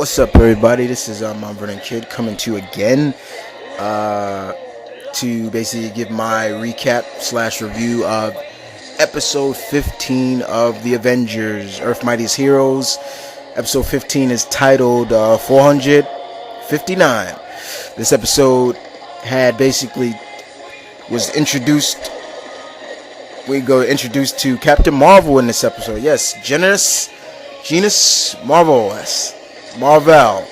What's up, everybody? This is Mount Vernon Kid coming to you again to basically give my recap slash review of episode 15 of the Avengers, Earth Mightiest Heroes. Episode 15 is titled 459. This episode had was introduced. We go introduced to Captain Marvel in this episode. Yes, Genus Marvel. Marvel.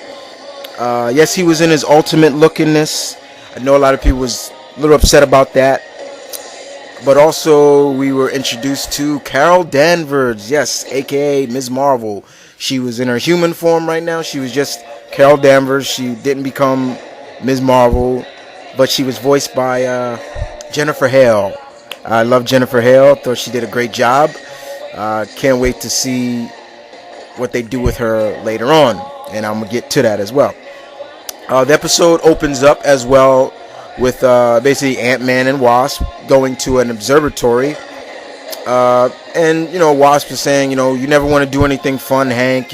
Yes, he was in his ultimate look in this. I know a lot of people was a little upset about that. But also, we were introduced to Carol Danvers. Yes, a.k.a. Ms. Marvel. She was in her human form right now. She was just Carol Danvers. She didn't become Ms. Marvel. But she was voiced by Jennifer Hale. I love Jennifer Hale. Thought she did a great job. Can't wait to see what they do with her later on, and I'm gonna get to that as well. The episode opens up as well with basically Ant-Man and Wasp going to an observatory, and Wasp is saying, you never want to do anything fun, Hank.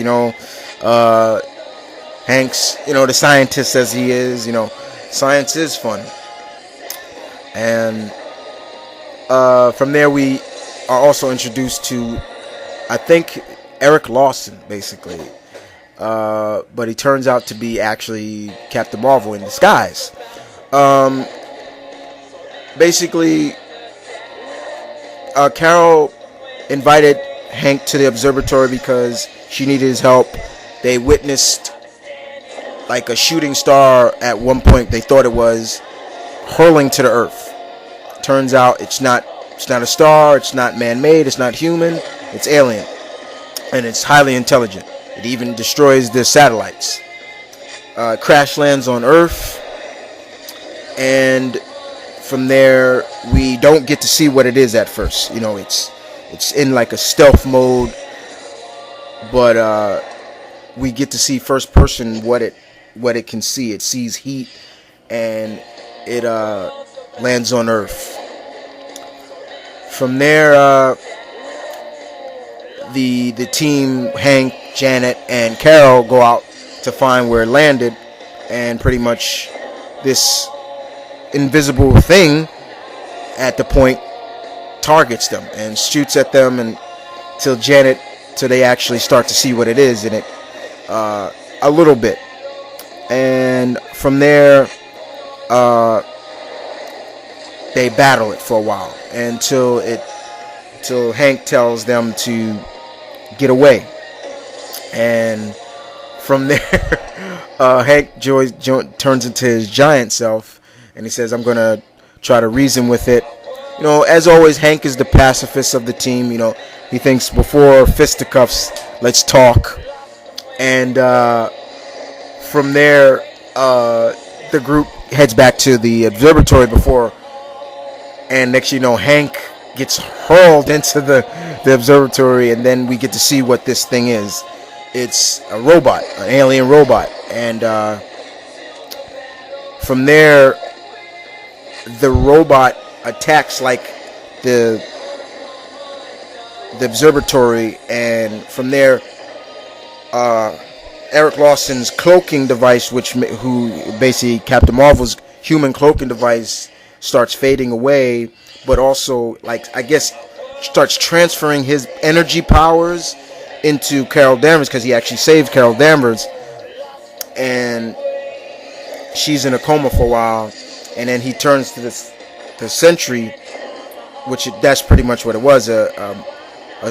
Hank's, the scientist as he is, science is fun, and from there we are also introduced to, I think, Eric Lawson, basically. But he turns out to be actually Captain Marvel in disguise. Basically, Carol invited Hank to the observatory because she needed his help. They witnessed like a shooting star at one point, they thought it was, hurling to the earth. Turns out it's not a star, it's not man-made, it's not human, it's alien. And it's highly intelligent. It even destroys the satellites. Crash lands on Earth. And from there, we don't get to see what it is at first. It's in like a stealth mode. But we get to see first person what it can see. It sees heat. And it lands on Earth. From there, the team, Hank, Janet, and Carol, go out to find where it landed, and pretty much this invisible thing at the point targets them and shoots at them till they actually start to see what it is in it a little bit. And from there, they battle it for a while until Hank tells them to get away. And from there, Hank turns into his giant self, and he says, I'm going to try to reason with it. As always, Hank is the pacifist of the team. He thinks before fisticuffs, let's talk. And from there, the group heads back to the observatory and next Hank gets hurled into the observatory, and then we get to see what this thing is. It's a robot, an alien robot, and from there, the robot attacks like the observatory, and from there, Eric Lawson's cloaking device, who basically Captain Marvel's human cloaking device, starts fading away, but also, starts transferring his energy powers into Carol Danvers, because he actually saved Carol Danvers, and she's in a coma for a while, and then he turns to the Sentry, that's pretty much what it was, a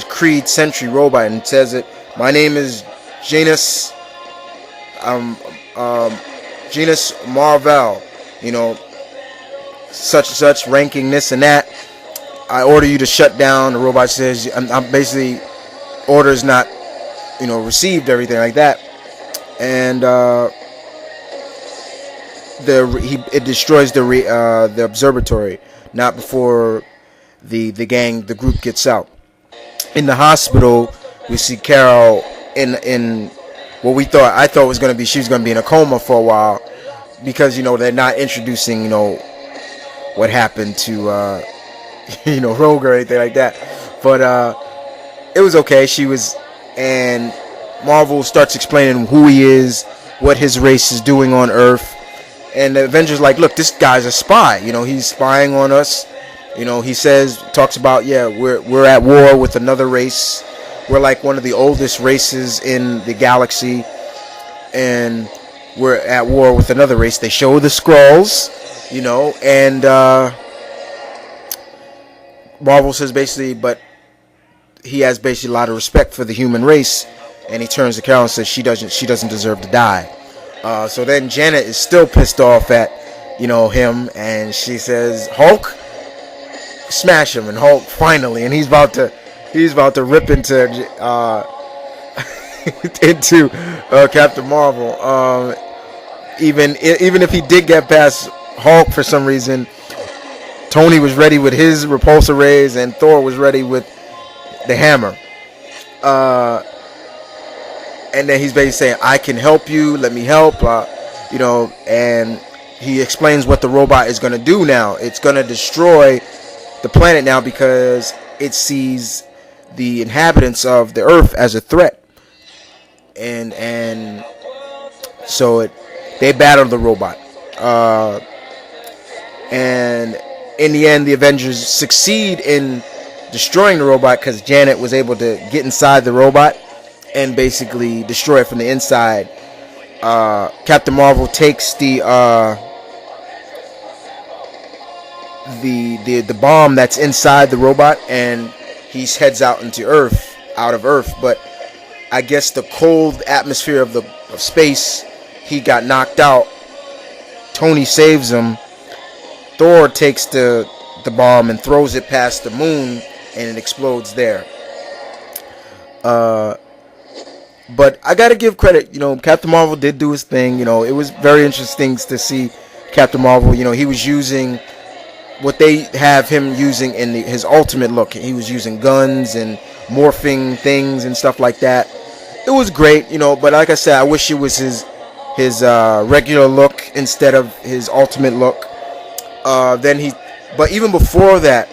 Creed Sentry robot, and says it, my name is Genus Marvel, such and such, ranking this and that. I order you to shut down. The robot says, I'm basically, orders not, received, everything like that. And it destroys the observatory, not before the group gets out. In the hospital, we see Carol in what I thought was going to be, she was going to be in a coma for a while, because, they're not introducing, what happened to Rogue or anything like that. But it was okay. She was, and Marvel starts explaining who he is, what his race is doing on Earth, and the Avengers like, look, this guy's a spy. He's spying on us. He talks about, yeah, we're at war with another race. We're like one of the oldest races in the galaxy, and we're at war with another race. They show the Skrulls, and Marvel says basically, but he has basically a lot of respect for the human race, and he turns to Carol and says she doesn't deserve to die. So then Janet is still pissed off at him, and she says, Hulk, smash him. And Hulk finally, and he's about to rip into into Captain Marvel. Even if he did get past Hulk for some reason, Tony was ready with his repulsor rays, and Thor was ready with the hammer. And then he's basically saying, I can help you, let me help, and he explains what the robot is going to do now. It's going to destroy the planet now because it sees the inhabitants of the Earth as a threat. And so they battle the robot. And in the end, the Avengers succeed in destroying the robot because Janet was able to get inside the robot and basically destroy it from the inside. Captain Marvel takes the bomb that's inside the robot, and he heads out of Earth. But I guess the cold atmosphere of space, he got knocked out. Tony saves him. Thor takes the bomb and throws it past the moon, and it explodes there. But I gotta give credit, Captain Marvel did do his thing. It was very interesting to see Captain Marvel. He was using what they have him using in his ultimate look. He was using guns and morphing things and stuff like that. It was great, but like I said, I wish it was his regular look instead of his ultimate look. But even before that,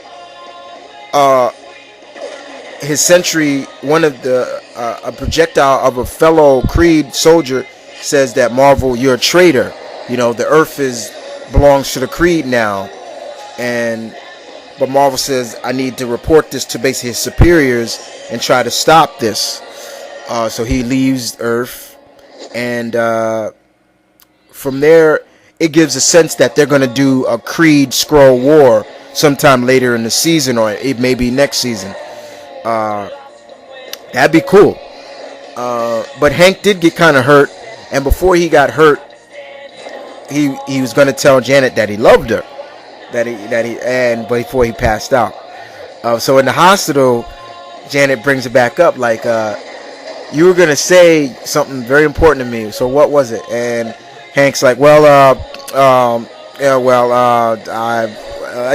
his sentry, one of a projectile of a fellow Kree soldier says that, Marvel, you're a traitor. The Earth belongs to the Kree now. But Marvel says, I need to report this to basically his superiors and try to stop this. So he leaves Earth, and from there, it gives a sense that they're going to do a Kree Skrull war sometime later in the season, or it may be next season. That'd be cool. But Hank did get kind of hurt, and before he got hurt, he was going to tell Janet that he loved her, but before he passed out. So in the hospital, Janet brings it back up, like, you were going to say something very important to me. So what was it? And Hank's like, I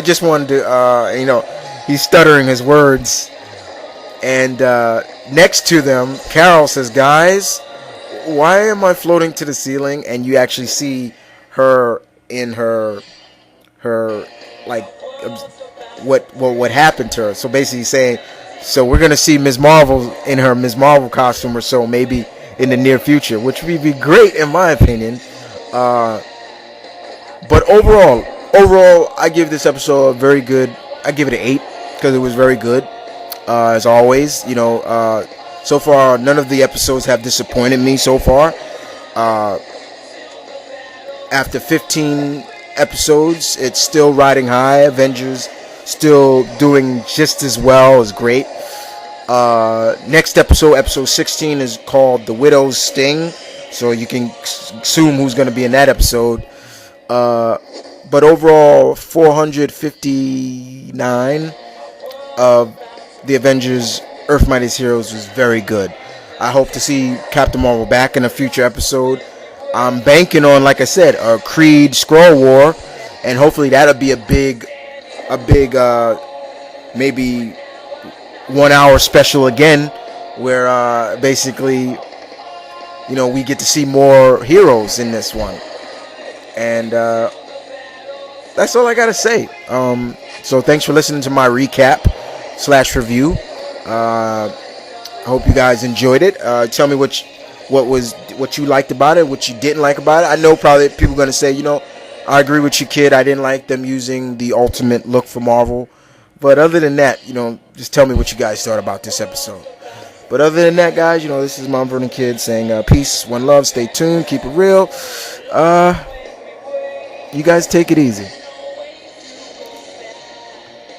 just wanted to, he's stuttering his words. And next to them, Carol says, guys, why am I floating to the ceiling? And you actually see her in her like, what happened to her. So basically saying, so we're going to see Ms. Marvel in her Ms. Marvel costume or so, maybe in the near future, which would be great in my opinion. But overall, I give this episode I give it an 8 because it was very good. As always, so far none of the episodes have disappointed me so far. After 15 episodes, it's still riding high. Avengers still doing just as well, as great. Next episode 16, is called The Widow's Sting, so you can assume who's going to be in that episode. But overall, 459 of the Avengers Earth Mightiest Heroes was very good. I hope to see Captain Marvel back in a future episode. I'm banking on, like I said, a Creed Skrull War, and hopefully that'll be a big maybe 1 hour special again, where basically, we get to see more heroes in this one. And that's all I gotta say. So thanks for listening to my recap /review. I hope you guys enjoyed it. Tell me what you liked about it, what you didn't like about it. I know probably people are gonna say, I agree with you, kid. I didn't like them using the ultimate look for Marvel. But other than that, just tell me what you guys thought about this episode. But other than that, guys, this is Mount Vernon Kid saying peace, one love, stay tuned, keep it real. You guys take it easy.